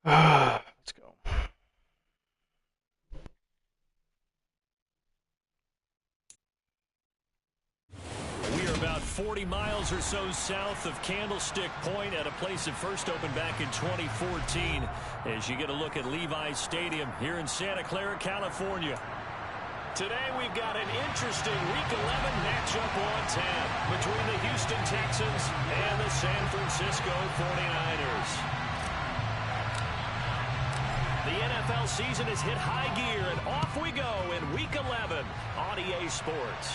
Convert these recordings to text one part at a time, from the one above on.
Let's go. We are about 40 miles or so south of Candlestick Point at a place that first opened back in 2014 as you get a look at Levi's Stadium here in Santa Clara, California. Today we've got an interesting Week 11 matchup on tap between the Houston Texans and the San Francisco 49ers. The NFL season has hit high gear, and off we go in Week 11 on EA Sports.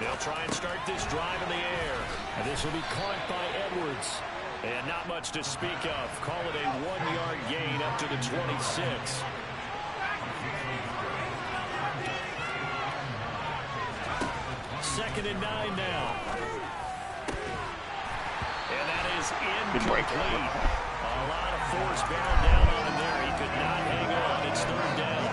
They'll try and start this drive in the air. And this will be caught by Edwards. And not much to speak of. Call it a 1-yard gain up to the 26. Second and 9 now. And that is incomplete. A lot of force bearing down on him there. He could not hang on. It's third down.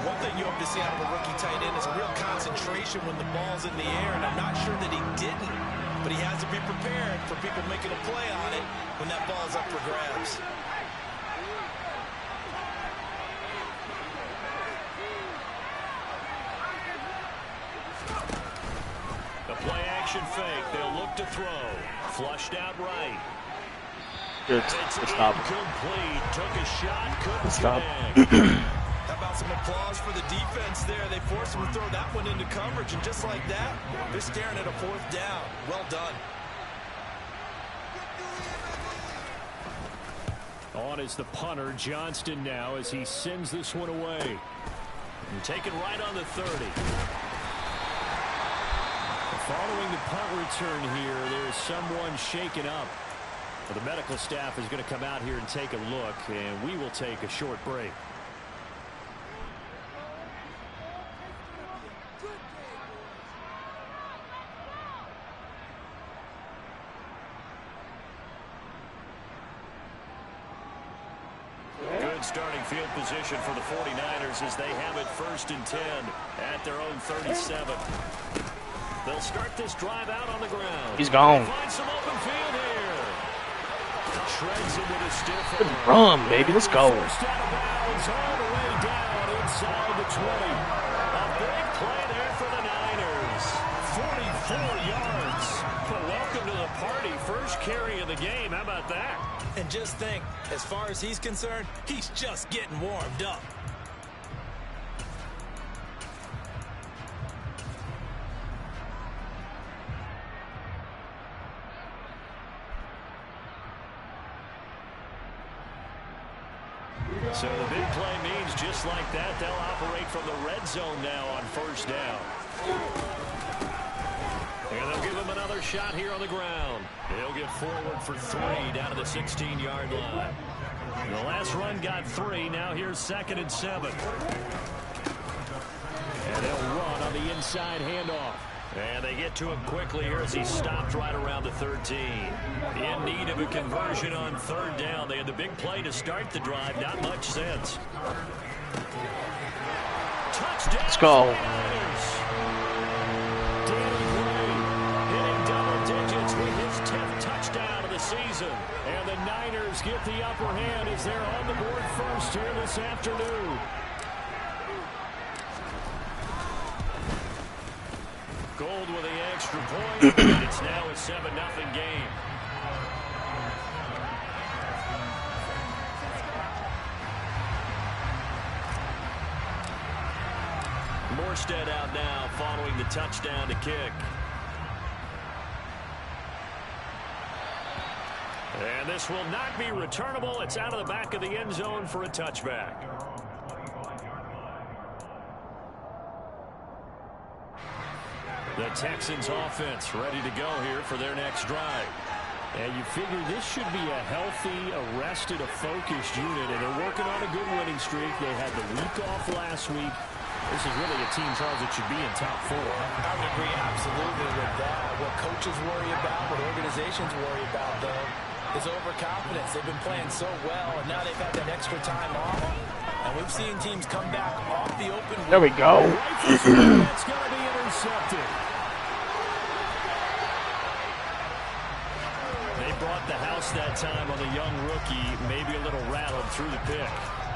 One thing you hope to see out of a rookie tight end is a real concentration when the ball's in the air, and I'm not sure that he didn't, but he has to be prepared for people making a play on it when that ball's up for grabs. The play action fake. They'll look to throw. Flushed out right. Good. It's Stop. incomplete. Took a shot. Couldn't Stop. connect. How about some applause for the defense there? They forced him to throw that one into coverage, and just like that, they're staring at a fourth down. Well done. On is the punter, Johnston, now as he sends this one away. And taken right on the 30. Following the punt return here, there is someone shaken up. Well, the medical staff is going to come out here and take a look, and we will take a short break. Starting field position for the 49ers as they have it 1st and 10 at their own 37. They'll start this drive out on the ground. He's gone. Find some open field here. Shreds him with a stiff Good run, baby. Let's go. First out of bounds all the way down inside the 20. A big play there for the Niners. 44 yards. But welcome to the party. First carry of the game. How about that? And just think, as far as he's concerned, he's just getting warmed up. So the big play means just like that, they'll operate from the red zone now on 1st down. And they'll give him another shot here on the ground. He'll get forward for 3 down to the 16-yard line. The last run got 3. Now here's 2nd and 7. And they'll run on the inside handoff. And they get to him quickly here as he stopped right around the 13. In need of a conversion on 3rd down. They had the big play to start the drive. Not much sense. Touchdown. Let's go. Season. And the Niners get the upper hand as they're on the board first here this afternoon. Gold with the extra point, and it's now a 7-0 game. Morstead out now following the touchdown to kick. And this will not be returnable. It's out of the back of the end zone for a touchback. The Texans offense ready to go here for their next drive. And you figure this should be a healthy, arrested, a focused unit, and they're working on a good winning streak. They had the week off last week. This is really a team, Charles, that should be in top 4. I would agree absolutely with that. What coaches worry about, what organizations worry about, though, is overconfidence. They've been playing so well, and now they've had that extra time off. And we've seen teams come back off the open. There we go. That's going to be intercepted. They brought the house that time on the young rookie, maybe a little rattled through the pick.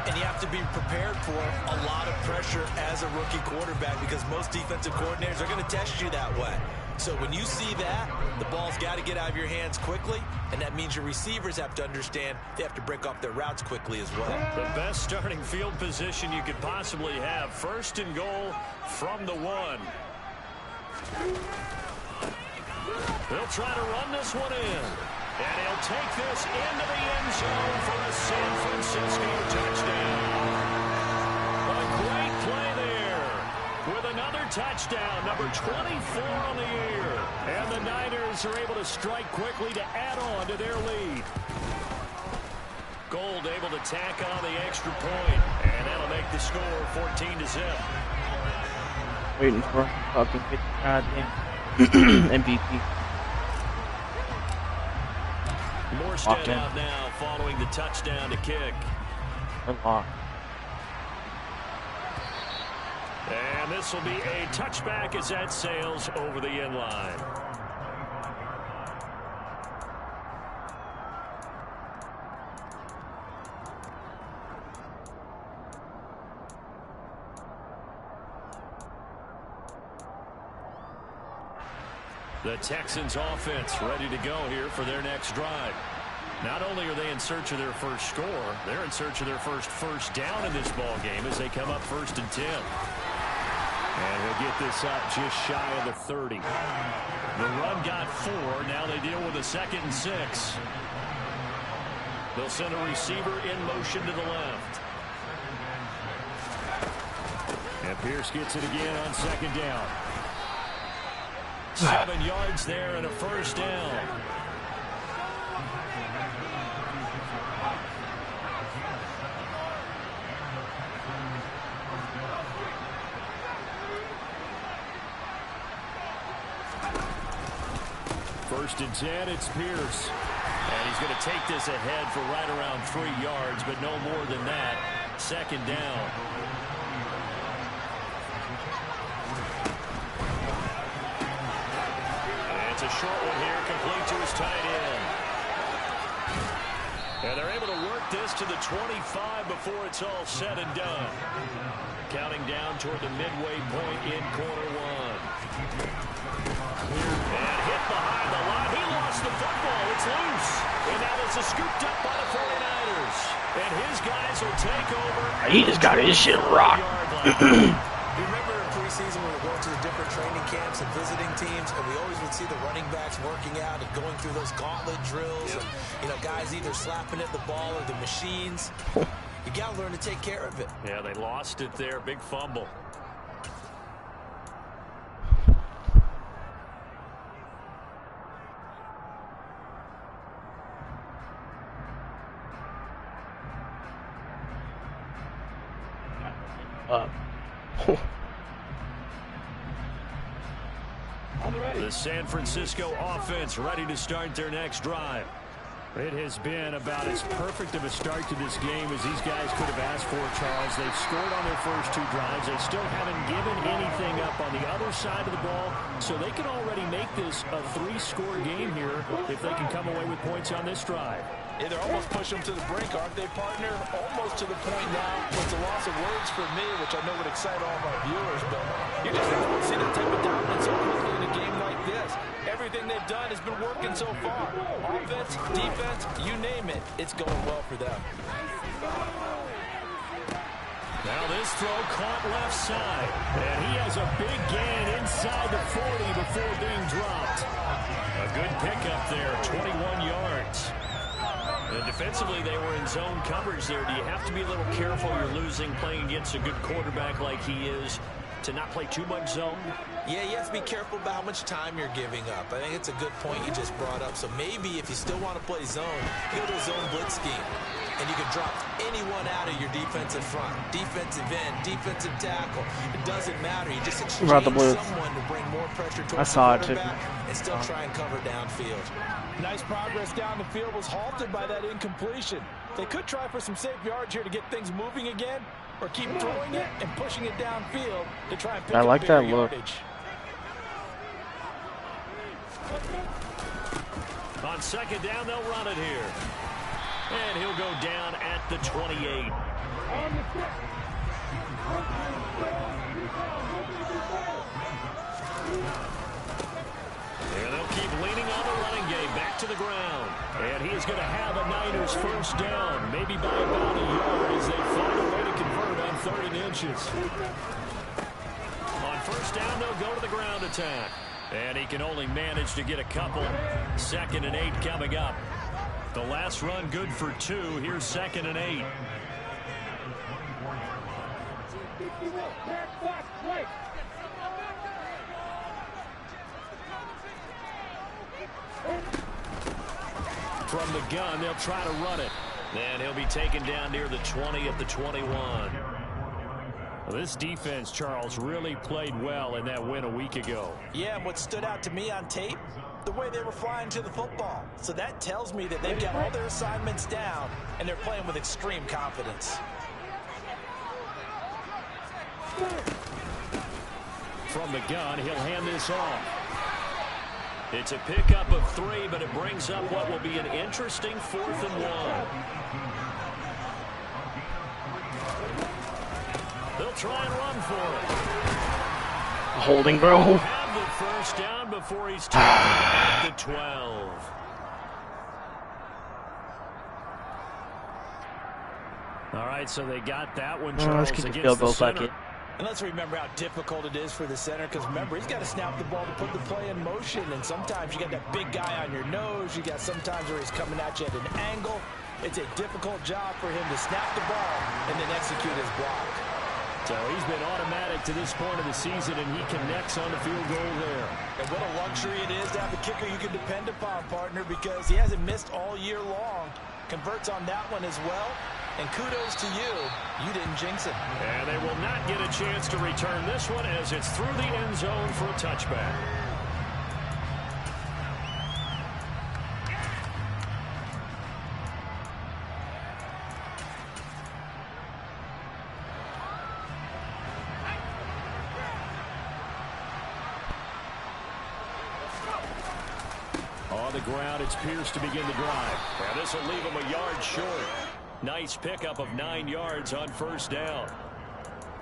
And you have to be prepared for a lot of pressure as a rookie quarterback because most defensive coordinators are going to test you that way. So when you see that, the ball's got to get out of your hands quickly, and that means your receivers have to understand they have to break off their routes quickly as well. The best starting field position you could possibly have. First and goal from the 1. They'll try to run this one in. And he'll take this into the end zone for a San Francisco touchdown. A great play there with another touchdown, number 24 on the year. And the Niners are able to strike quickly to add on to their lead. Gold able to tack on the extra point, and that'll make the score 14-0. Waiting for fucking goddamn MVP. Morstead out now following the touchdown to kick. And this will be a touchback as that sails over the end line. The Texans offense ready to go here for their next drive. Not only are they in search of their first score, they're in search of their first down in this ball game as they come up 1st and 10. And he'll get this up just shy of the 30. The run got 4. Now they deal with a 2nd and 6. They'll send a receiver in motion to the left. And Pierce gets it again on 2nd down. 7 yards there and a 1st down. First and 10, it's Pierce. And he's going to take this ahead for right around 3 yards, but no more than that. 2nd down. It's a short one here, complete to his tight end. And they're able to work this to the 25 before it's all said and done. Counting down toward the midway point in quarter 1. And hit behind the line. He lost the football. It's loose. And now this is scooped up by the 49ers. And his guys will take over. He just got his shit rocked. Remember in preseason when we were going to the different training camps and visiting teams, and we always would see the running backs working out and going through those gauntlet drills. Yep. And, guys either slapping at the ball or the machines. You got to learn to take care of it. Yeah, they lost it there. Big fumble. The San Francisco offense ready to start their next drive. It has been about as perfect of a start to this game as these guys could have asked for, Charles. They've scored on their first 2 drives. They still haven't given anything up on the other side of the ball, so they can already make this a 3-score game here if they can come away with points on this drive. Yeah, they're almost pushing them to the brink, aren't they, partner? Almost to the point now. It's a loss of words for me, which I know would excite all of our viewers, but you just don't see that type of dominance so quickly in a game like this. Everything they've done has been working so far. Offense, defense, you name it, it's going well for them. Now this throw caught left side, and he has a big gain inside the 40 before being dropped. A good pickup there, 21 yards. And defensively, they were in zone coverage there. Do you have to be a little careful? You're losing playing against a good quarterback like he is to not play too much zone? Yeah, you have to be careful about how much time you're giving up. I think it's a good point you just brought up. So maybe if you still want to play zone, you go to a zone blitz scheme. And you can drop anyone out of your defensive front. Defensive end, defensive tackle. It doesn't matter. You just exchange someone to bring more pressure towards the quarterback and still try and cover downfield. Nice progress down the field was halted by that incompletion. They could try for some safe yards here to get things moving again, or keep throwing it and pushing it downfield to try and pick up bigger yardage. On second down, they'll run it here. And he'll go down at the 28. And they'll keep leaning on the running game. Back to the ground. And he is going to have a Niners first down. Maybe by about a yard as they find a way to convert on 3rd inches. On first down, they'll go to the ground attack. And he can only manage to get a couple. 2nd and 8 coming up. The last run good for 2. Here's 2nd and 8. From the gun, they'll try to run it. And he'll be taken down near the 20 at the 21. Well, this defense, Charles, really played well in that win a week ago. Yeah, and what stood out to me on tape, the way they were flying to the football. So that tells me that they've got all their assignments down, and they're playing with extreme confidence. From the gun, he'll hand this off. It's a pickup of 3, but it brings up what will be an interesting 4th and 1. They'll try and run for it. Holding, bro. Have the first down before he's taken at the 12. All right, so they got that one, Charles, let's keep the against field goal the center. bucket. And let's remember how difficult it is for the center, because remember, he's got to snap the ball to put the play in motion, and sometimes you got that big guy on your nose. You got sometimes where he's coming at you at an angle. It's a difficult job for him to snap the ball and then execute his block. So he's been automatic to this point of the season, and he connects on the field goal there. And what a luxury it is to have a kicker you can depend upon, partner, because he hasn't missed all year long. Converts on that one as well. And kudos to you. You didn't jinx it. And they will not get a chance to return this one as it's through the end zone for a touchback. On the ground, it's Pierce to begin the drive. And this will leave him a yard short. Nice pickup of 9 yards on first down.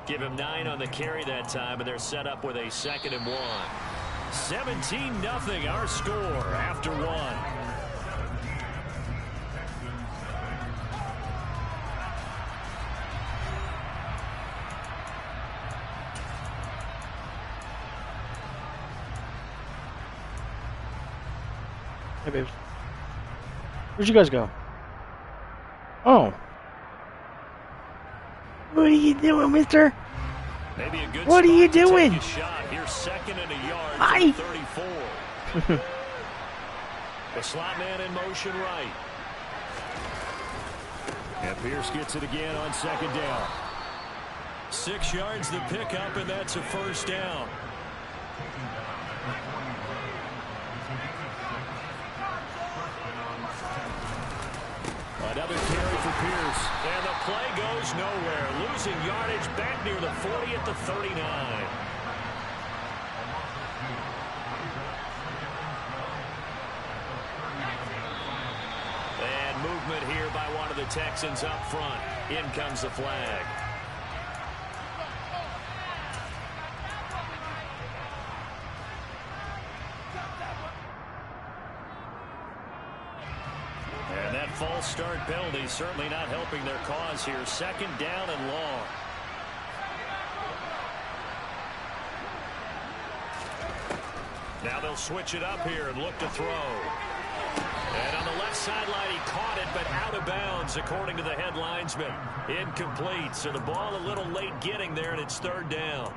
Give him 9 on the carry that time, and they're set up with a 2nd and 1. 17-0 our score after 1. Hey, babes. Where'd you guys go? Oh. What are you doing, mister? Maybe a good what are you doing? Take a shot. Here's 2nd and a yard. Hi. 34. The slot man in motion right. And Pierce gets it again on 2nd down. 6 yards the pickup, and that's a first down. Another carry for Pierce. And the play goes nowhere. Losing yardage back near the 40 at the 39. And movement here by one of the Texans up front. In comes the flag. And that false start penalty certainly not helping their cause here. 2nd down and long. Now they'll switch it up here and look to throw. And on the left sideline, he caught it, but out of bounds, according to the head linesman. Incomplete, so the ball a little late getting there, and it's third down.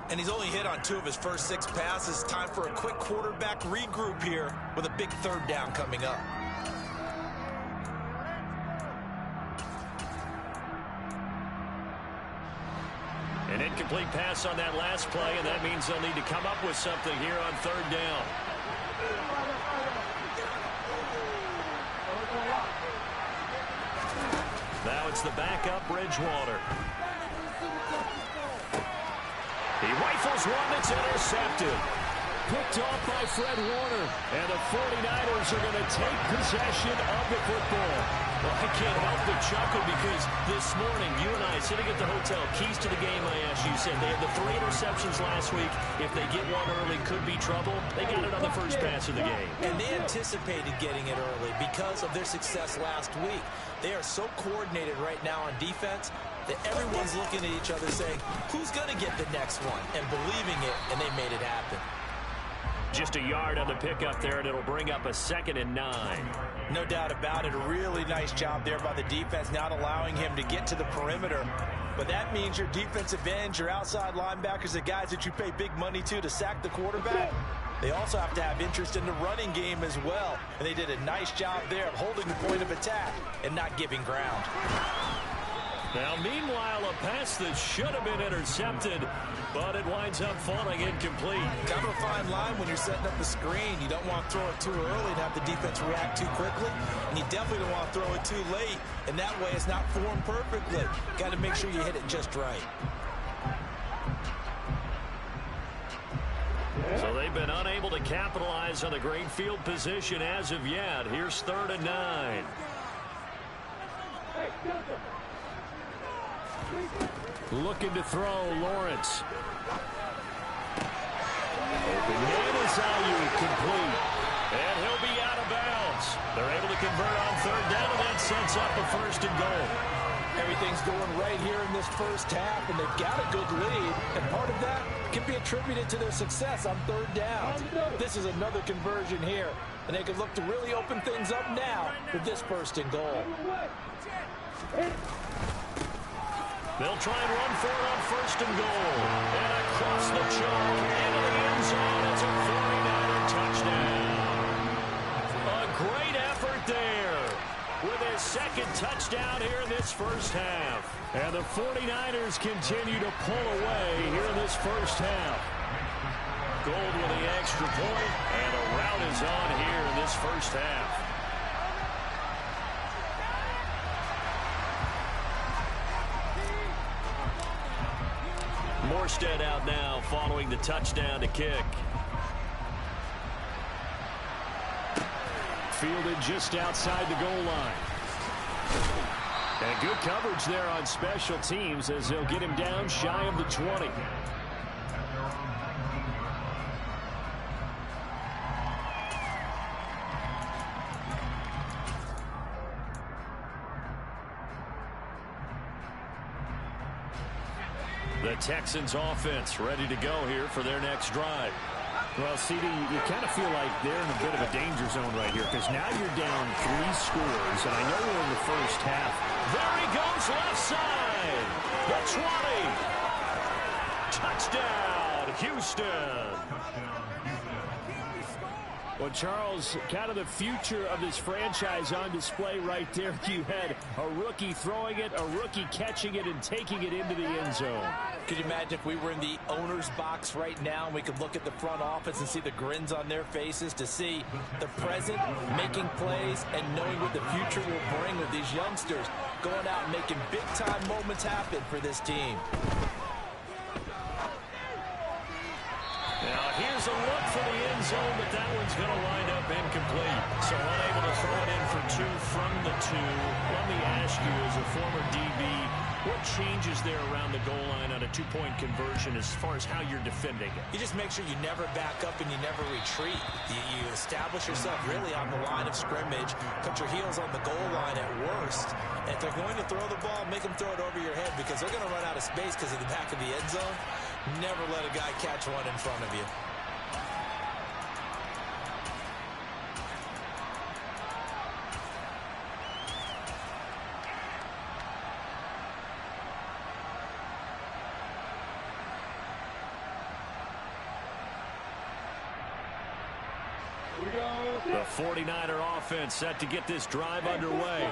And he's only hit on 2 of his first 6 passes. Time for a quick quarterback regroup here with a big third down coming up. An incomplete pass on that last play, and that means they'll need to come up with something here on third down. Now it's the backup, Bridgewater. He rifles one that's intercepted. Picked off by Fred Warner. And the 49ers are going to take possession of the football. Well, I can't help but chuckle because this morning, you and I sitting at the hotel, keys to the game, I asked you, said they had the 3 interceptions last week. If they get one early, could be trouble. They got it on the first pass of the game. And they anticipated getting it early because of their success last week. They are so coordinated right now on defense that everyone's looking at each other saying, who's going to get the next one? And believing it, and they made it happen. Just a yard on the pickup there, and it'll bring up a 2nd and 9. No doubt about it. A really nice job there by the defense, not allowing him to get to the perimeter. But that means your defensive ends, your outside linebackers, the guys that you pay big money to sack the quarterback, they also have to have interest in the running game as well. And they did a nice job there of holding the point of attack and not giving ground. Now, meanwhile, a pass that should have been intercepted, but it winds up falling incomplete. Kind of a fine line when you're setting up the screen. You don't want to throw it too early and have the defense react too quickly. And you definitely don't want to throw it too late. And that way it's not formed perfectly. Got to make sure you hit it just right. So they've been unable to capitalize on the great field position as of yet. Here's 3rd and 9. Looking to throw, Lawrence. Open man is Ayuk, complete. And he'll be out of bounds. They're able to convert on 3rd down, and that sets up a 1st and goal. Everything's going right here in this first half, and they've got a good lead. And part of that can be attributed to their success on 3rd down. This is another conversion here, and they can look to really open things up now with this 1st and goal. They'll try and run for it on 1st and goal. And across the chalk into the end zone. It's a 49er touchdown. A great effort there with his 2nd touchdown here in this first half. And the 49ers continue to pull away here in this first half. Gold with the extra point, and a rout is on here in this first half. Morstead out now following the touchdown to kick. Fielded just outside the goal line. And good coverage there on special teams as they'll get him down shy of the 20. The Texans offense ready to go here for their next drive. Well, CD, you kind of feel like they're in a bit of a danger zone right here because now you're down 3 scores, and I know we're in the first half. There he goes, left side. The 20. Touchdown, Houston. Well, Charles, kind of the future of this franchise on display right there. You had a rookie throwing it, a rookie catching it, and taking it into the end zone. Could you imagine if we were in the owner's box right now and we could look at the front office and see the grins on their faces, to see the present making plays and knowing what the future will bring with these youngsters going out and making big-time moments happen for this team. Now, here's a look for the end zone, but that one's going to wind up incomplete. So unable to throw it in for 2 from the 2. Let me ask you, as a former DB, what changes there around the goal line on a 2-point conversion as far as how you're defending it? You just make sure you never back up and you never retreat. You establish yourself really on the line of scrimmage, put your heels on the goal line at worst. And if they're going to throw the ball, make them throw it over your head because they're going to run out of space because of the back of the end zone. Never let a guy catch one in front of you. The 49er offense set to get this drive underway.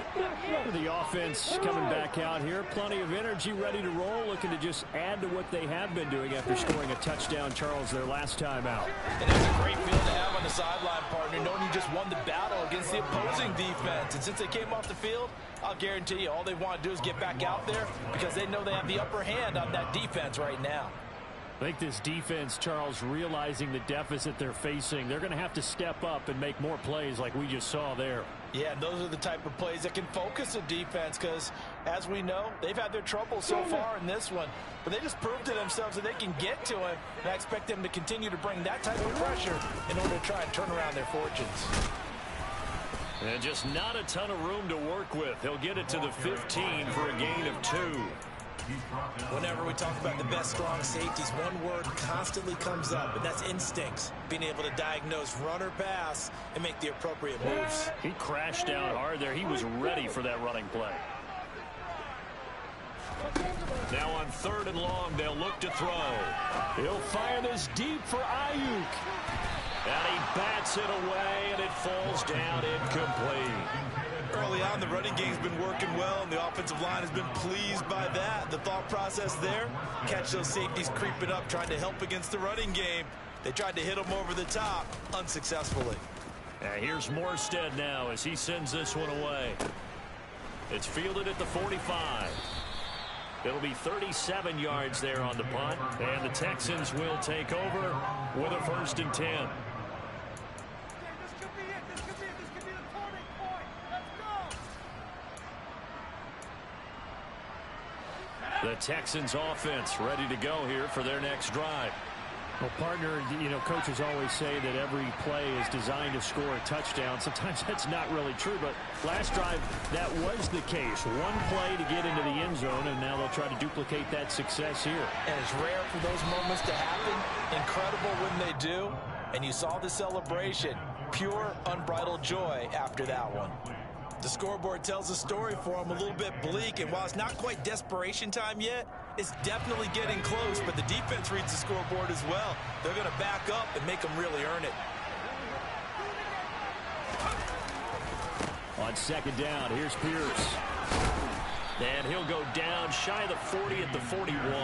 The offense coming back out here. Plenty of energy, ready to roll, looking to just add to what they have been doing after scoring a touchdown, Charles, their last time out. And it's a great feeling to have on the sideline, partner, knowing you just won the battle against the opposing defense. And since they came off the field, I'll guarantee you all they want to do is get back out there because they know they have the upper hand on that defense right now. I think this defense, Charles, realizing the deficit they're facing, they're going to have to step up and make more plays like we just saw there. Yeah, those are the type of plays that can focus a defense because, as we know, they've had their trouble so far in this one. But they just proved to themselves that they can get to him, and I expect them to continue to bring that type of pressure in order to try and turn around their fortunes. And just not a ton of room to work with. He'll get it to the 15 for a gain of 2. Whenever we talk about the best strong safeties, one word constantly comes up, and that's instincts. Being able to diagnose run or pass and make the appropriate moves. He crashed down hard there. He was ready for that running play. Now on 3rd and long, they'll look to throw. He'll fire this deep for Ayuk. And he bats it away, and it falls down incomplete. Early on, the running game's been working well, and the offensive line has been pleased by that. The thought process there, catch those safeties creeping up, trying to help against the running game. They tried to hit them over the top, unsuccessfully. Here's Morstead now as he sends this one away. It's fielded at the 45. It'll be 37 yards there on the punt, and the Texans will take over with a 1st and 10. The Texans offense ready to go here for their next drive. Well, partner, you know, coaches always say that every play is designed to score a touchdown. Sometimes that's not really true, but last drive, that was the case. One play to get into the end zone, and now they'll try to duplicate that success here. And it's rare for those moments to happen. Incredible when they do. And you saw the celebration. Pure, unbridled joy after that one. The scoreboard tells a story for them, a little bit bleak, and while it's not quite desperation time yet, it's definitely getting close, but the defense reads the scoreboard as well. They're going to back up and make them really earn it. On 2nd down, here's Pierce. And he'll go down shy of the 40 at the 41.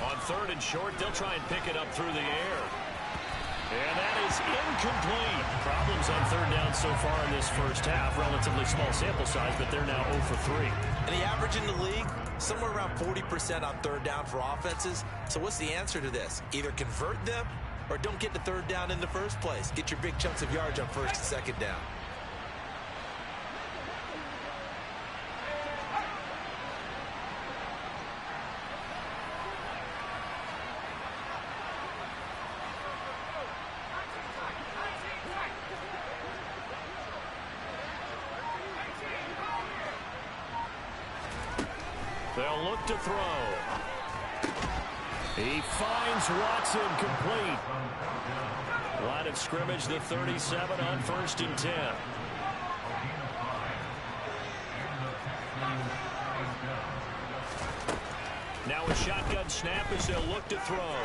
On 3rd and short, they'll try and pick it up through the air. And that is incomplete. Problems on 3rd down so far in this first half. Relatively small sample size, but they're now 0 for 3. And the average in the league, somewhere around 40% on 3rd down for offenses. So what's the answer to this? Either convert them or don't get the 3rd down in the first place. Get your big chunks of yards on 1st and 2nd down. They'll look to throw. He finds Watson complete. Line of scrimmage, the 37 on 1st and 10. Now a shotgun snap as they'll look to throw.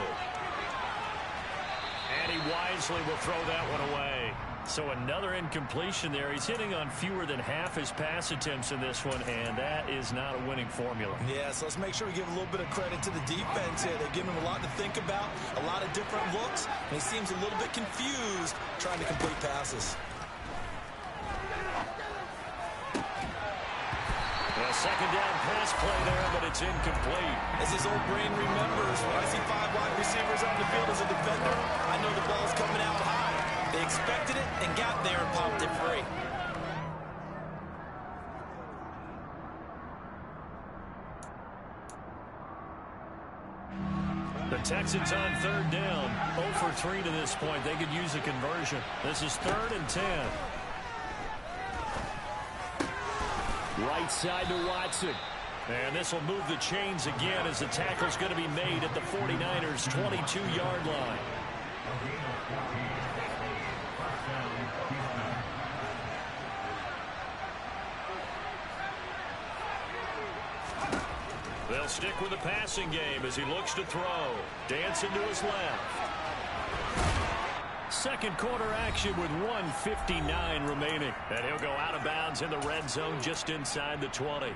And he wisely will throw that one away. So another incompletion there. He's hitting on fewer than half his pass attempts in this one, and that is not a winning formula. Yeah, so let's make sure we give a little bit of credit to the defense here. They're giving him a lot to think about, a lot of different looks, and he seems a little bit confused trying to complete passes. A 2nd down pass play there, but it's incomplete. As his old brain remembers, when I see 5 wide receivers on the field as a defender, I know the ball's coming out high. They expected it and got there and popped it free. The Texans on 3rd down, 0 for 3 to this point. They could use a conversion. This is 3rd and 10. Right side to Watson. And this will move the chains again as the tackle's going to be made at the 49ers' 22-yard line. They'll stick with the passing game as he looks to throw. Dancing to his left. Second quarter action with 1:59 remaining. And he'll go out of bounds in the red zone just inside the 20.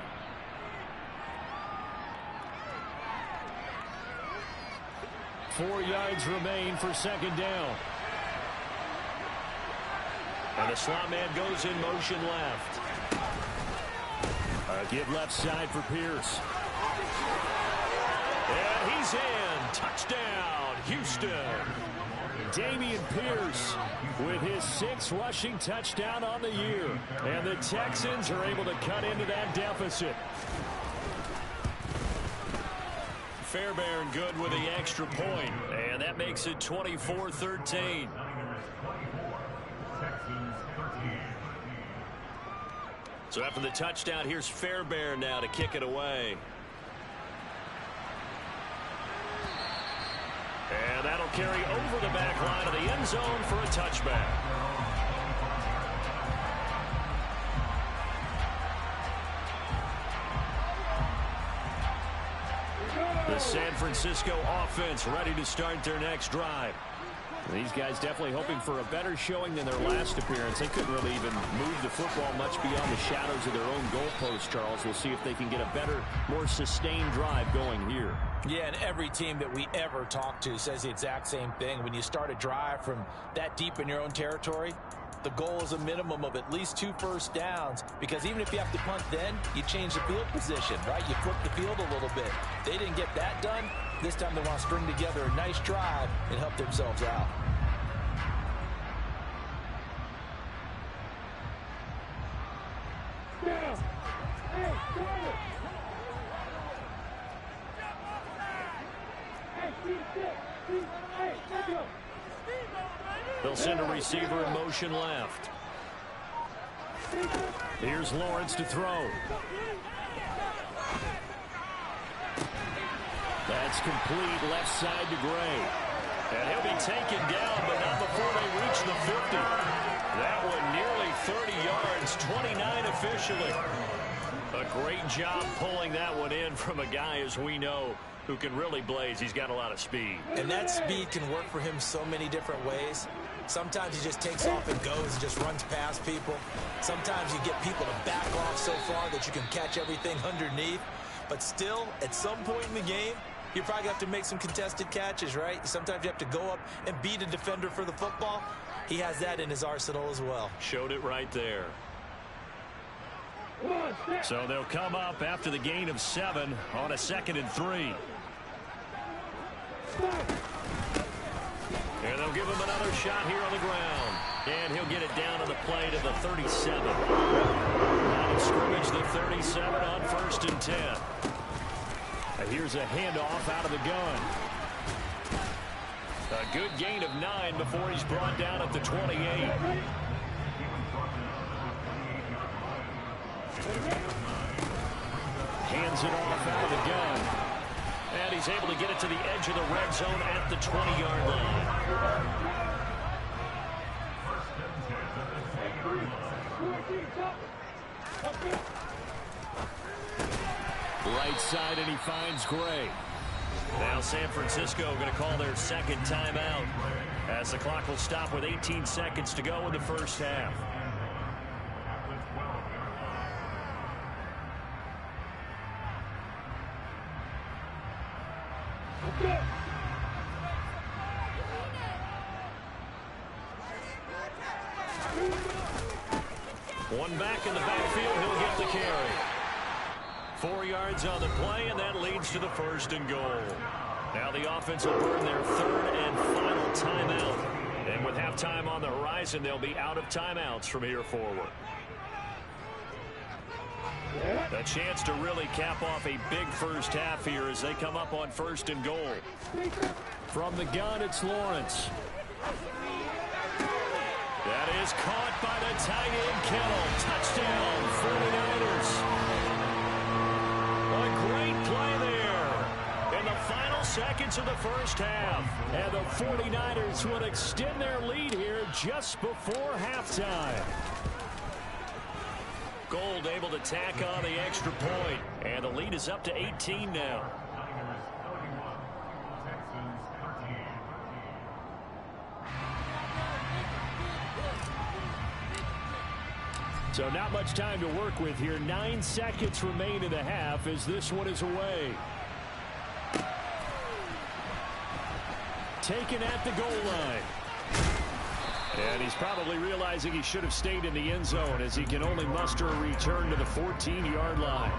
Four yards remain for second down. And the slot man goes in motion left. Give left side for Pierce. And he's in. Touchdown, Houston. Dameon Pierce with his 6th rushing touchdown on the year. And the Texans are able to cut into that deficit. Fairbairn good with the extra point. And that makes it 24-13. So after the touchdown, here's Fairbairn now to kick it away. And that'll carry over the back line of the end zone for a touchback. The San Francisco offense ready to start their next drive. These guys definitely hoping for a better showing than their last appearance. They couldn't really even move the football much beyond the shadows of their own goalpost, Charles. We'll see if they can get a better, more sustained drive going here. Yeah, and every team that we ever talk to says the exact same thing. When you start a drive from that deep in your own territory, the goal is a minimum of at least 2 first downs, because even if you have to punt then, you change the field position, right? You flip the field a little bit. They didn't get that done. This time they want to string together a nice drive and help themselves out. They'll send a receiver in motion left. Here's Lawrence to throw. That's complete left side to Gray. And he'll be taken down, but not before they reach the 50. That one nearly 30 yards, 29 officially. A great job pulling that one in from a guy, as we know, who can really blaze. He's got a lot of speed. And that speed can work for him so many different ways. Sometimes he just takes off and goes and just runs past people. Sometimes you get people to back off so far that you can catch everything underneath. But still, at some point in the game, you probably have to make some contested catches, right? Sometimes you have to go up and beat a defender for the football. He has that in his arsenal as well. Showed it right there. So they'll come up after the gain of 7 on a 2nd and 3. And they'll give him another shot here on the ground. And he'll get it down on the play to the 37. Line of scrimmage, the 37 on 1st and 10. Here's a handoff out of the gun. A good gain of 9 before he's brought down at the 28. Hands it off out of the gun. And he's able to get it to the edge of the red zone at the 20-yard line. Right side, and he finds Gray. Now San Francisco going to call their 2nd timeout, as the clock will stop with 18 seconds to go in the first half. One back in the backfield, he'll get the carry. 4 yards on the play, and that leads to the 1st and goal. Now the offense will burn their 3rd and final timeout. And with halftime on the horizon, they'll be out of timeouts from here forward. A chance to really cap off a big first half here as they come up on 1st and goal. From the gun, it's Lawrence. That is caught by the tight end, Kittle. Touchdown, 49ers. A great play there in the final seconds of the first half. And the 49ers will extend their lead here just before halftime. Gold able to tack on the extra point. And the lead is up to 18 now. So not much time to work with here. 9 seconds remain in the half as this one is away. Taken at the goal line. And he's probably realizing he should have stayed in the end zone as he can only muster a return to the 14-yard line.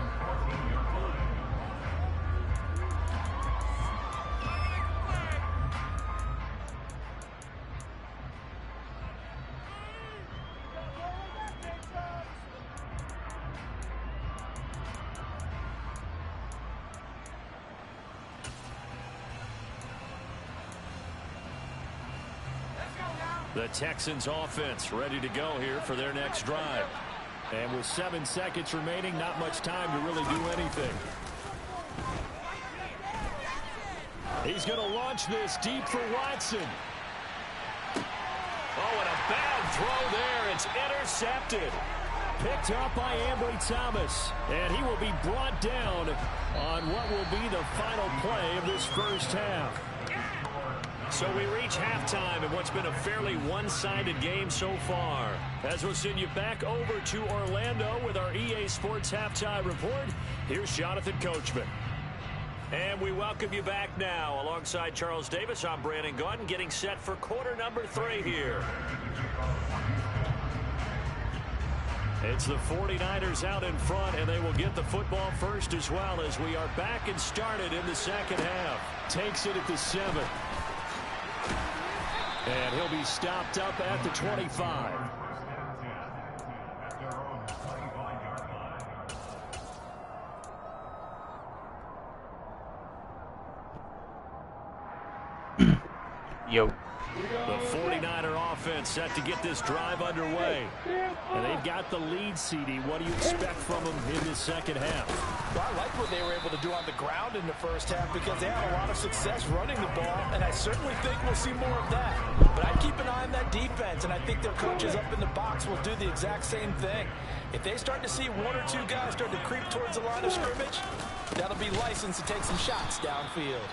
The Texans offense ready to go here for their next drive. And with 7 seconds remaining, not much time to really do anything. He's going to launch this deep for Watson. Oh, and a bad throw there. It's intercepted. Picked up by Ambry Thomas. And he will be brought down on what will be the final play of this first half. So we reach halftime in what's been a fairly one-sided game so far. As we'll send you back over to Orlando with our EA Sports Halftime Report, here's Jonathan Coachman. And we welcome you back now. Alongside Charles Davis, I'm Brandon Gaudin, getting set for quarter number 3 here. It's the 49ers out in front, and they will get the football first as well as we are back and started in the second half. Takes it at the 7. And he'll be stopped up at the 25. Yo. The 49er offense set to get this drive underway. And they've got the lead, CD. What do you expect from them in the second half? Well, I like what they were able to do on the ground in the first half because they had a lot of success running the ball, and I certainly think we'll see more of that. But I'd keep an eye on that defense, and I think their coaches up in the box will do the exact same thing. If they start to see 1 or 2 guys start to creep towards the line of scrimmage, that'll be license to take some shots downfield.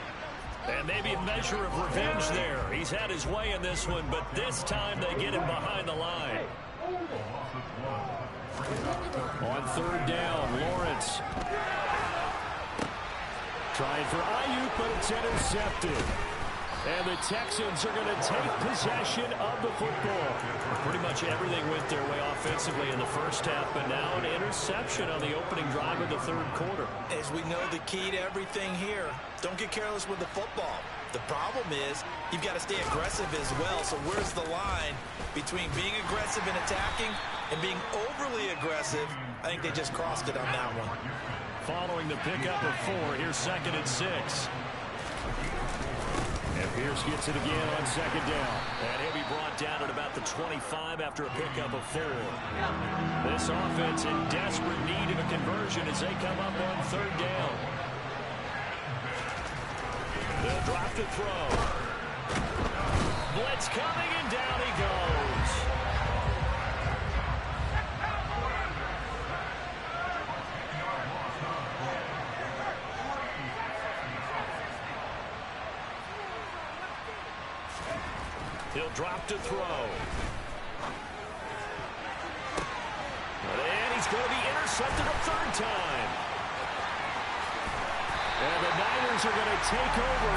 And maybe a measure of revenge there. He's had his way in this one, but this time they get him behind the line. On 3rd down, Lawrence. Trying for Ayuk, but it's intercepted. And the Texans are going to take possession of the football. Pretty much everything went their way offensively in the first half, but now an interception on the opening drive of the 3rd quarter. As we know, the key to everything here, don't get careless with the football. The problem is you've got to stay aggressive as well. So where's the line between being aggressive and attacking and being overly aggressive? I think they just crossed it on that one. Following the pickup of 4, here's 2nd and 6. And Pierce gets it again on 2nd down. And he'll be brought down at about the 25 after a pickup of 4. This offense in desperate need of a conversion as they come up on 3rd down. They'll drop to throw. Blitz coming, and down he goes. He'll drop to throw. And he's going to be intercepted a 3rd time. And the Niners are going to take over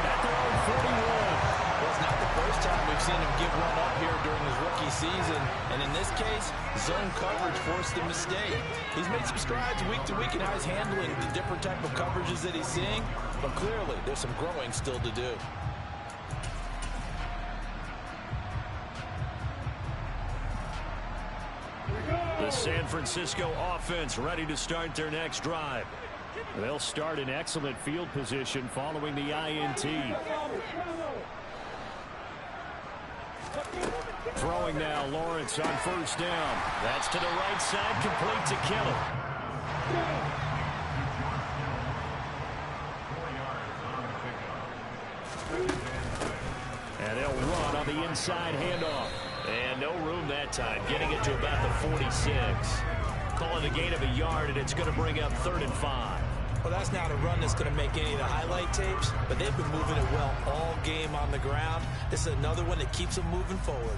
at their own 41. Well, it's not the first time we've seen him give one up here during his rookie season. And in this case, zone coverage forced him to stay. He's made some strides week to week in how he's handling the different type of coverages that he's seeing. But clearly, there's some growing still to do. The San Francisco offense ready to start their next drive. They'll start in excellent field position following the INT. Throwing now, Lawrence on 1st down. That's to the right side, complete to Kittle. And they'll run on the inside handoff. And no room that time, getting it to about the 46. call it a gain of a yard, and it's going to bring up 3rd and 5. Well, that's not a run that's going to make any of the highlight tapes, but they've been moving it well all game on the ground. This is another one that keeps them moving forward.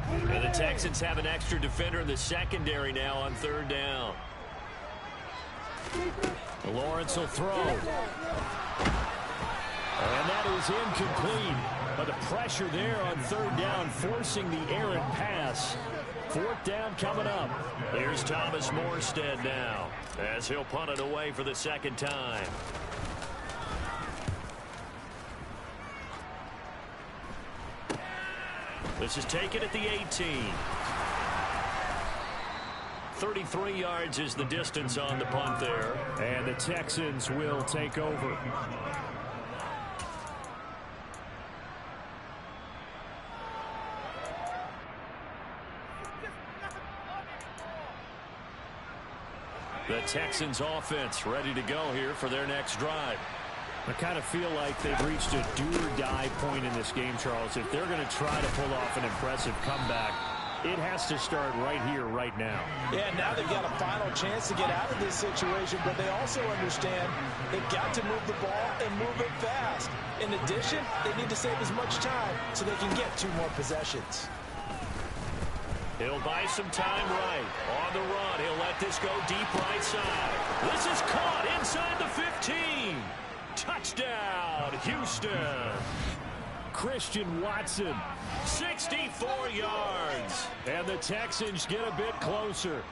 And the Texans have an extra defender in the secondary now on 3rd down. Lawrence will throw. And that is incomplete. But the pressure there on 3rd down, forcing the errant pass. 4th down coming up. Here's Thomas Morstead now, as he'll punt it away for the 2nd time. This is taken at the 18. 33 yards is the distance on the punt there. And the Texans will take over. The Texans offense ready to go here for their next drive. I kind of feel like they've reached a do-or-die point in this game, Charles. If they're going to try to pull off an impressive comeback, it has to start right here, right now. Yeah, now they've got a final chance to get out of this situation, but they also understand they've got to move the ball and move it fast. In addition, they need to save as much time so they can get 2 more possessions. He'll buy some time right. On the run, he'll let this go deep right side. This is caught inside the 15. Touchdown, Houston. Christian Watson. 64 yards. And the Texans get a bit closer.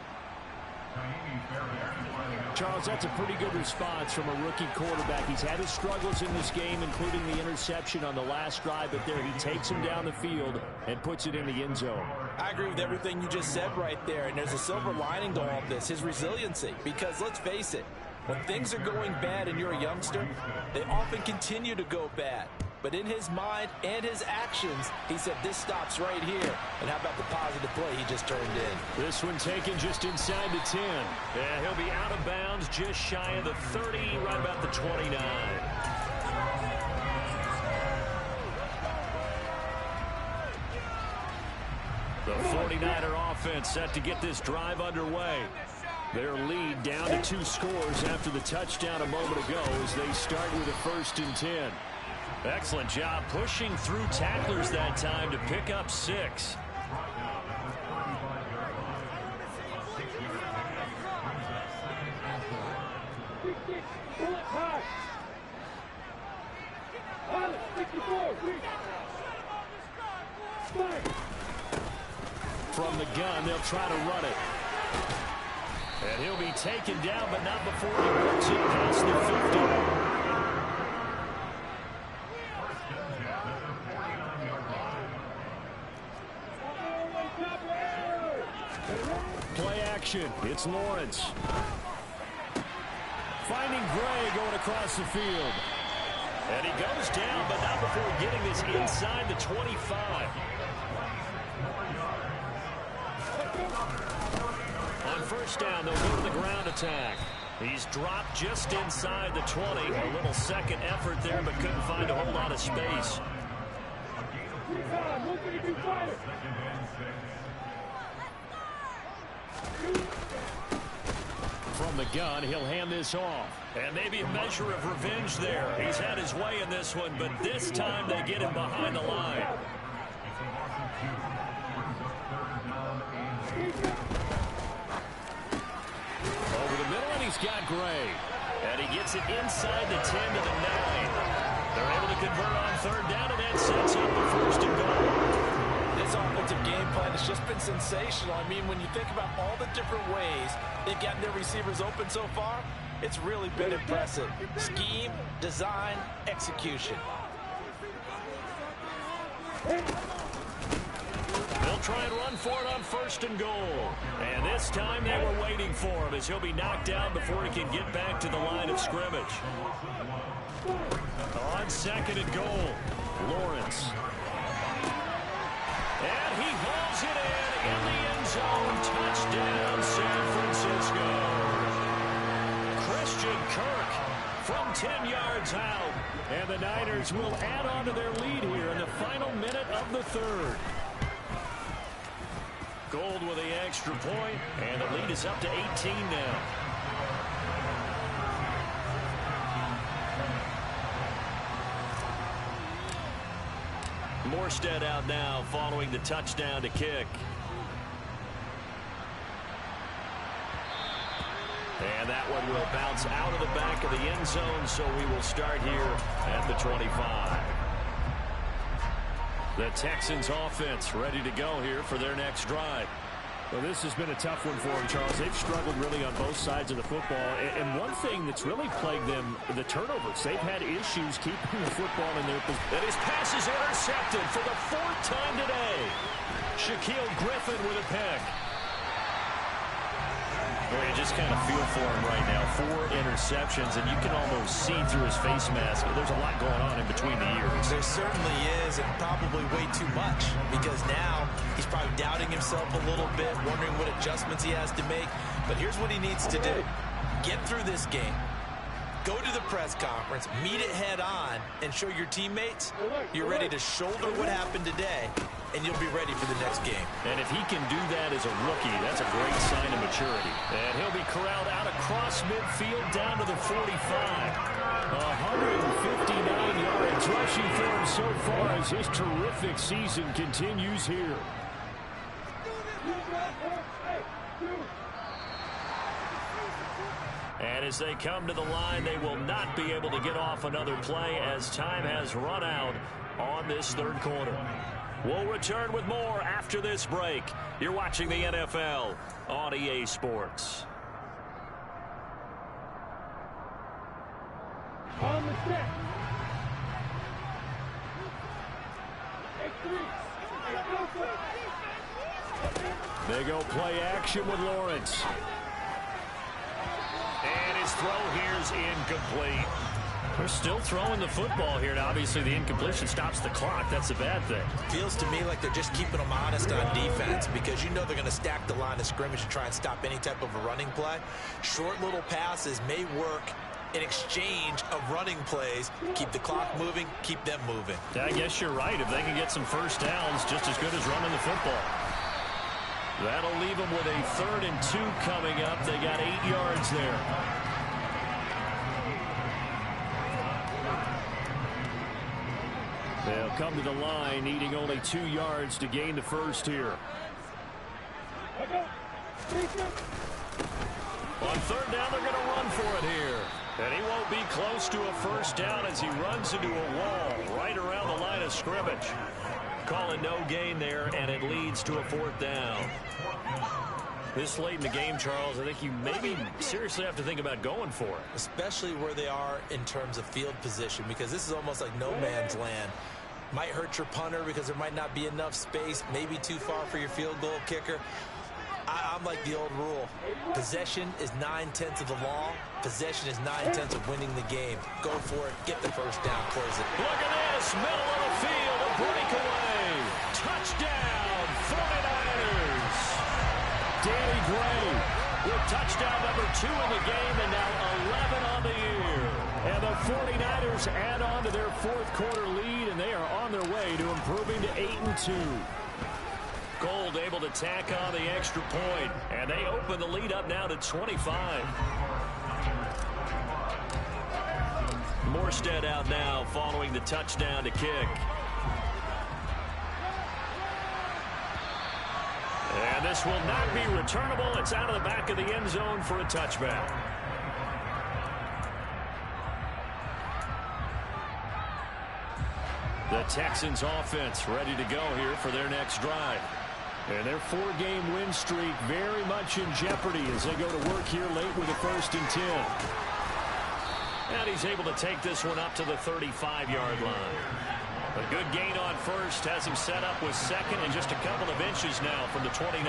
Charles, that's a pretty good response from a rookie quarterback. He's had his struggles in this game, including the interception on the last drive, but there he takes him down the field and puts it in the end zone. I agree with everything you just said right there, and there's a silver lining to all of this, his resiliency, because let's face it, when things are going bad and you're a youngster, they often continue to go bad. But in his mind and his actions, he said this stops right here. And how about the positive play he just turned in? This one taken just inside the 10. Yeah, he'll be out of bounds just shy of the 30, right about the 29. The 49er offense set to get this drive underway. Their lead down to 2 scores after the touchdown a moment ago as they start with a 1st and 10. Excellent job pushing through tacklers that time to pick up 6. From the gun, they'll try to run it. And he'll be taken down, but not before he works it past the 50. Play action. It's Lawrence. Finding Gray going across the field. And he goes down, but not before getting this inside the 25. On 1st down, they'll go to the ground attack. He's dropped just inside the 20. A little second effort there, but couldn't find a whole lot of space. From the gun, he'll hand this off. And maybe a measure of revenge there. He's had his way in this one, but this time they get him behind the line. Over the middle, and he's got Gray. And he gets it inside the 10 to the 9. They're able to convert on 3rd down, and that sets up the 1st and goal. This offensive game plan has just been sensational. I mean, when you think about all the different ways they've gotten their receivers open so far, it's really been impressive. Scheme, design, execution. They'll try and run for it on 1st and goal. And this time they were waiting for him as he'll be knocked down before he can get back to the line of scrimmage. On 2nd and goal, Lawrence. And he hauls it in the end zone. Touchdown, San Francisco. Christian Kirk from 10 yards out. And the Niners will add on to their lead here in the final minute of the 3rd. Gold with the extra point, and the lead is up to 18 now. Morstead out now following the touchdown to kick. And that one will bounce out of the back of the end zone, so we will start here at the 25. The Texans offense ready to go here for their next drive. Well, this has been a tough one for them, Charles. They've struggled really on both sides of the football. And one thing that's really plagued them, the turnovers. They've had issues keeping the football in their position. And his pass is intercepted for the 4th time today. Shaquille Griffin with a pick. Well, you just kind of feel for him right now. 4 interceptions, and you can almost see through his face mask. There's a lot going on in between the ears. There certainly is, and probably way too much, because now he's probably doubting himself a little bit, wondering what adjustments he has to make. But here's what he needs to do. Get through this game. Go to the press conference, meet it head on, and show your teammates you're ready to shoulder what happened today, and you'll be ready for the next game. And if he can do that as a rookie, that's a great sign of maturity. And he'll be corralled out across midfield down to the 45. 159 yards rushing for him so far as his terrific season continues here. And as they come to the line, they will not be able to get off another play as time has run out on this 3rd quarter. We'll return with more after this break. You're watching the NFL on EA Sports. On the set. They go play action with Lawrence. And his throw here is incomplete. They're still throwing the football here, and obviously the incompletion stops the clock. That's a bad thing. Feels to me like they're just keeping them honest on defense, because you know they're going to stack the line of scrimmage and try and stop any type of a running play. Short little passes may work in exchange of running plays. Keep the clock moving, keep them moving. I guess you're right. If they can get some first downs, just as good as running the football. That'll leave them with a 3rd and 2 coming up. They got 8 yards there. They'll come to the line, needing only 2 yards to gain the first here. On 3rd down, they're going to run for it here. And he won't be close to a first down as he runs into a wall right around the line of scrimmage. Call it no gain there, and it leads to a 4th down. This late in the game, Charles, I think you maybe seriously have to think about going for it. Especially where they are in terms of field position, because this is almost like no man's land. Might hurt your punter because there might not be enough space, maybe too far for your field goal kicker. I'm like the old rule. Possession is 9/10 of the law. Possession is 9/10 of winning the game. Go for it. Get the first down. Close it. Look at this. Middle of the field. A breakaway. Touchdown. 49ers. Danny Gray With touchdown number 2 in the game and now 11 on the year. And the 49ers add on to their 4th quarter lead, and they are on their way to improving to 8-2. Gold able to tack on the extra point, and they open the lead up now to 25. Morstead out now following the touchdown to kick. And this will not be returnable. It's out of the back of the end zone for a touchback. The Texans offense ready to go here for their next drive. And their 4-game win streak very much in jeopardy as they go to work here late with a 1st and 10. And he's able to take this one up to the 35-yard line. A good gain on first has him set up with 2nd and just a couple of inches now from the 29.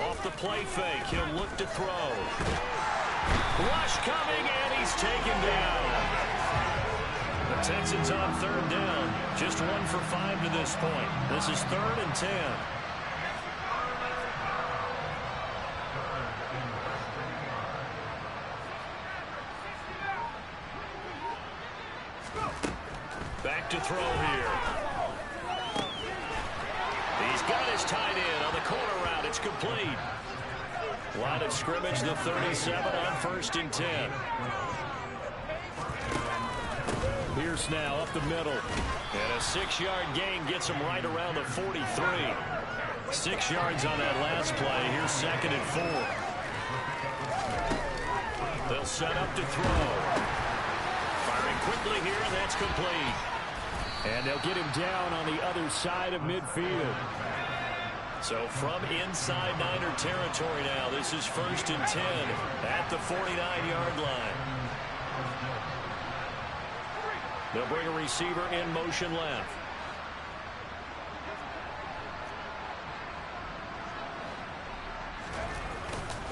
Off the play fake, he'll look to throw. Rush coming, and he's taken down. The Texans on 3rd down. Just 1 for 5 to this point. This is 3rd and 10. to throw here. He's got his tight end on the corner route. It's complete. Line of scrimmage, the 37 on 1st and 10. Pierce now up the middle. And a 6-yard gain gets him right around the 43. 6 yards on that last play. Here's 2nd and 4. They'll set up to throw. Firing quickly here, and that's complete. And they'll get him down on the other side of midfield. So from inside Niner territory now, this is 1st and 10 at the 49-yard line. They'll bring a receiver in motion left.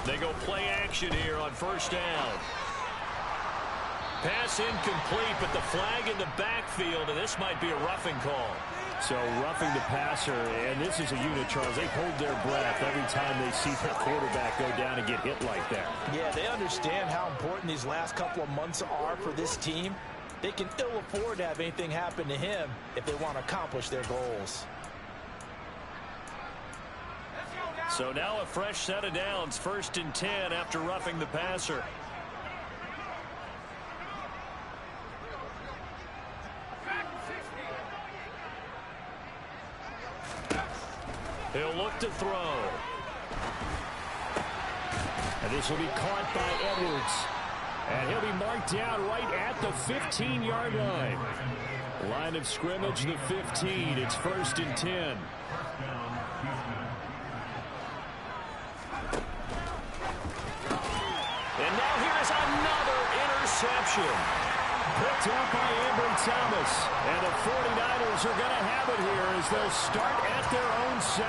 They go play action here on 1st down. Pass incomplete, but the flag in the backfield, and this might be a roughing call. So roughing the passer, and this is a unit, Charles. They hold their breath every time they see their quarterback go down and get hit like that. Yeah, they understand how important these last couple of months are for this team. They can ill afford to have anything happen to him if they want to accomplish their goals. So now a fresh set of downs, 1st and 10 after roughing the passer. He'll look to throw. And this will be caught by Edwards. And he'll be marked down right at the 15-yard line. Line of scrimmage, the 15. It's 1st and 10. And now here's another interception. Picked up by Ambry Thomas. And the 49ers are going to have it here as they'll start at their own 7.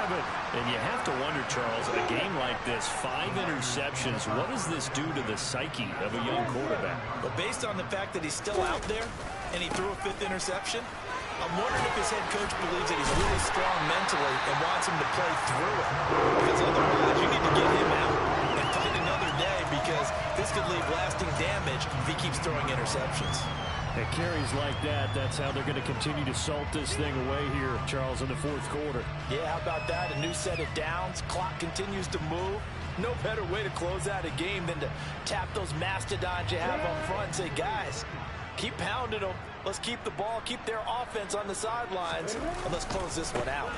And you have to wonder, Charles, a game like this, 5 interceptions, what does this do to the psyche of a young quarterback? But based on the fact that he's still out there and he threw a 5th interception, I'm wondering if his head coach believes that he's really strong mentally and wants him to play through it. Because otherwise, you need to get him out and find another day, because this could leave lasting damage if he keeps throwing interceptions. At carries like that, that's how they're going to continue to salt this thing away here, Charles, in the 4th quarter. Yeah, how about that? A new set of downs. Clock continues to move. No better way to close out a game than to tap those mastodons you have up front and say, guys, keep pounding them. Let's keep the ball, keep their offense on the sidelines, and let's close this one out.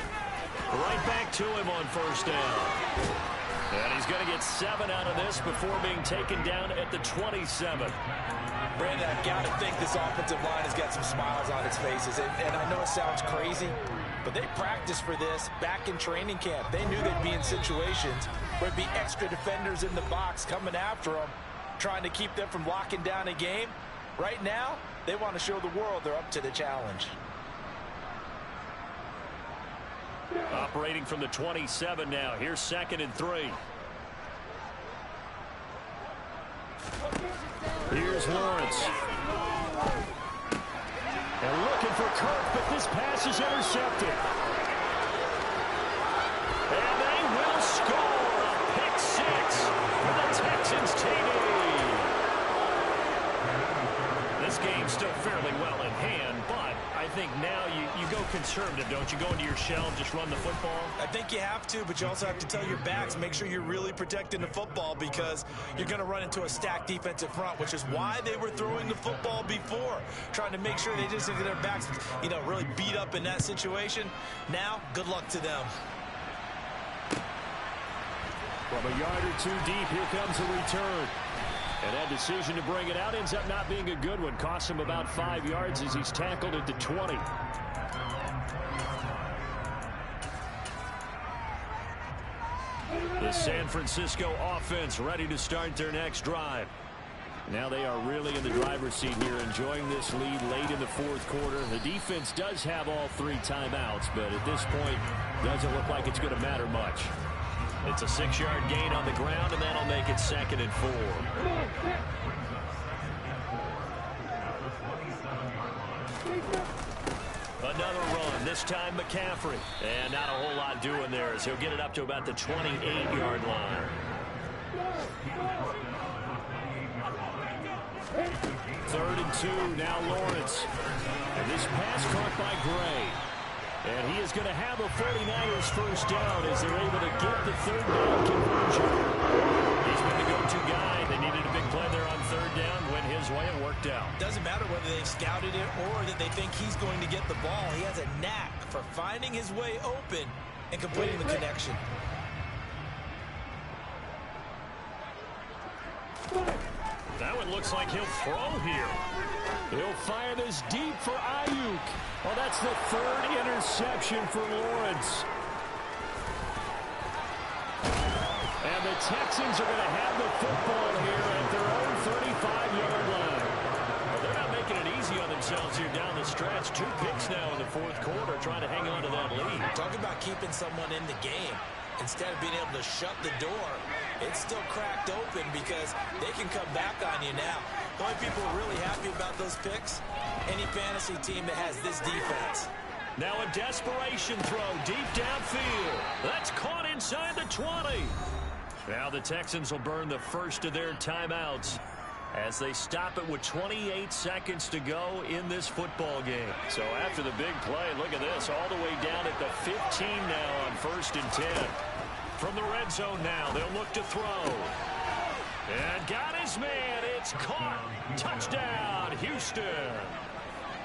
Right back to him on 1st down. And he's going to get 7 out of this before being taken down at the 27. Brandon, I've got to think this offensive line has got some smiles on its faces. And I know it sounds crazy, but they practiced for this back in training camp. They knew they'd be in situations where there'd be extra defenders in the box coming after them, trying to keep them from locking down a game. Right now, they want to show the world they're up to the challenge. Operating from the 27 now. Here's 2nd and 3. Here's Lawrence. And looking for Kirk, but this pass is intercepted. And they will score a pick 6 for the Texans TD. This game's still fairly well in hand, but I think now you go conservative, don't you? Go into your shell and just run the football? I think you have to, but you also have to tell your backs, make sure you're really protecting the football, because you're going to run into a stacked defensive front, which is why they were throwing the football before, trying to make sure they just get their backs, really beat up in that situation. Now, good luck to them. From a yard or 2 deep, here comes a return. And that decision to bring it out ends up not being a good one. Costs him about 5 yards as he's tackled at the 20. The San Francisco offense ready to start their next drive. Now they are really in the driver's seat here, enjoying this lead late in the 4th quarter. The defense does have all 3 timeouts, but at this point, doesn't look like it's going to matter much. It's a 6-yard gain on the ground, and that'll make it 2nd and 4. Another run, this time McCaffrey. And not a whole lot doing there as he'll get it up to about the 28-yard line. 3rd and 2. Now Lawrence. And this pass caught by Gray. And he is going to have a 49ers first down as they're able to get the 3rd down conversion. He's been the go-to guy. They needed a big play there on 3rd down. Went his way and worked out. Doesn't matter whether they've scouted it or that they think he's going to get the ball. He has a knack for finding his way open and completing the connection. That one looks like he'll throw here. He'll fire this deep for Ayuk. Well, that's the 3rd interception for Lawrence. And the Texans are going to have the football here at their own 35-yard line. Well, they're not making it easy on themselves here down the stretch. 2 picks now in the 4th quarter trying to hang on to that lead. Talk about keeping someone in the game. Instead of being able to shut the door, it's still cracked open because they can come back on you now. The only people really happy about those picks, any fantasy team that has this defense. Now a desperation throw deep downfield. That's caught inside the 20. Now the Texans will burn the first of their timeouts as they stop it with 28 seconds to go in this football game. So after the big play, look at this, all the way down at the 15 now on 1st and 10. From the red zone now, they'll look to throw. And got his man. It's caught. Touchdown, Houston.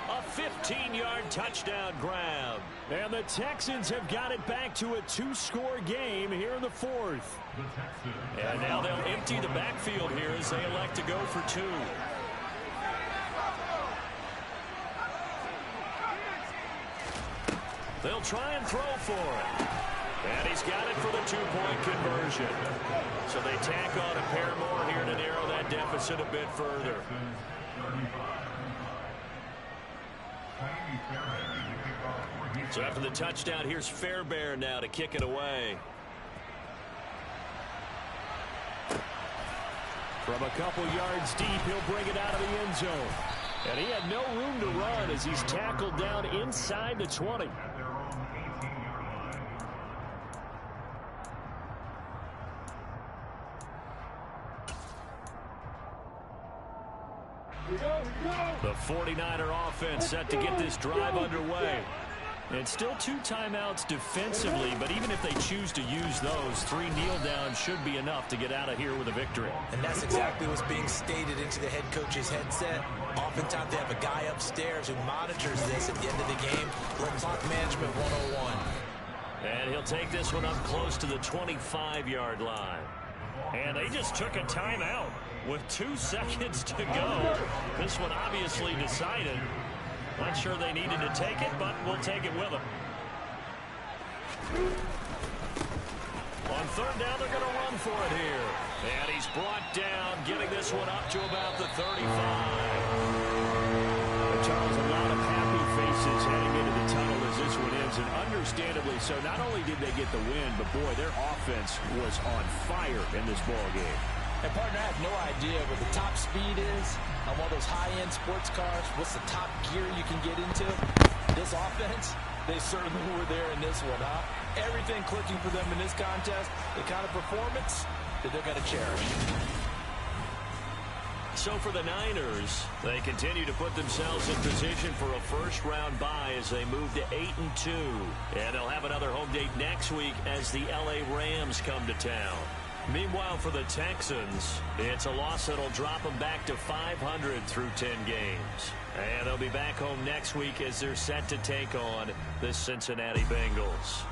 A 15-yard touchdown grab. And the Texans have got it back to a 2-score game here in the 4th. And now they'll empty the backfield here as they elect to go for 2. They'll try and throw for it. And he's got it for the 2-point conversion. So they tack on a pair more here to narrow that deficit a bit further. So after the touchdown, here's Fairbairn now to kick it away. From a couple yards deep, he'll bring it out of the end zone. And he had no room to run as he's tackled down inside the 20. The 49er offense set to get this drive underway. And still 2 timeouts defensively, but even if they choose to use those, 3 kneel downs should be enough to get out of here with a victory. And that's exactly what's being stated into the head coach's headset. Oftentimes they have a guy upstairs who monitors this at the end of the game. Clock management 101. And he'll take this one up close to the 25-yard line. And they just took a timeout with 2 seconds to go. This one obviously decided. Not sure they needed to take it, but we'll take it with them. On 3rd down, they're going to run for it here. And he's brought down, getting this one up to about the 35. Charles, a lot of happy faces heading into the tunnel as this one ends, and understandably so. Not only did they get the win, but boy, their offense was on fire in this ball game. And partner, I have no idea what the top speed is on one of those high-end sports cars. What's the top gear you can get into? This offense, they certainly were there in this one, huh? Everything clicking for them in this contest, the kind of performance that they're going to cherish. So for the Niners, they continue to put themselves in position for a first-round bye as they move to 8-2. And they'll have another home date next week as the L.A. Rams come to town. Meanwhile, for the Texans, it's a loss that'll drop them back to 500 through 10 games. And they'll be back home next week as they're set to take on the Cincinnati Bengals.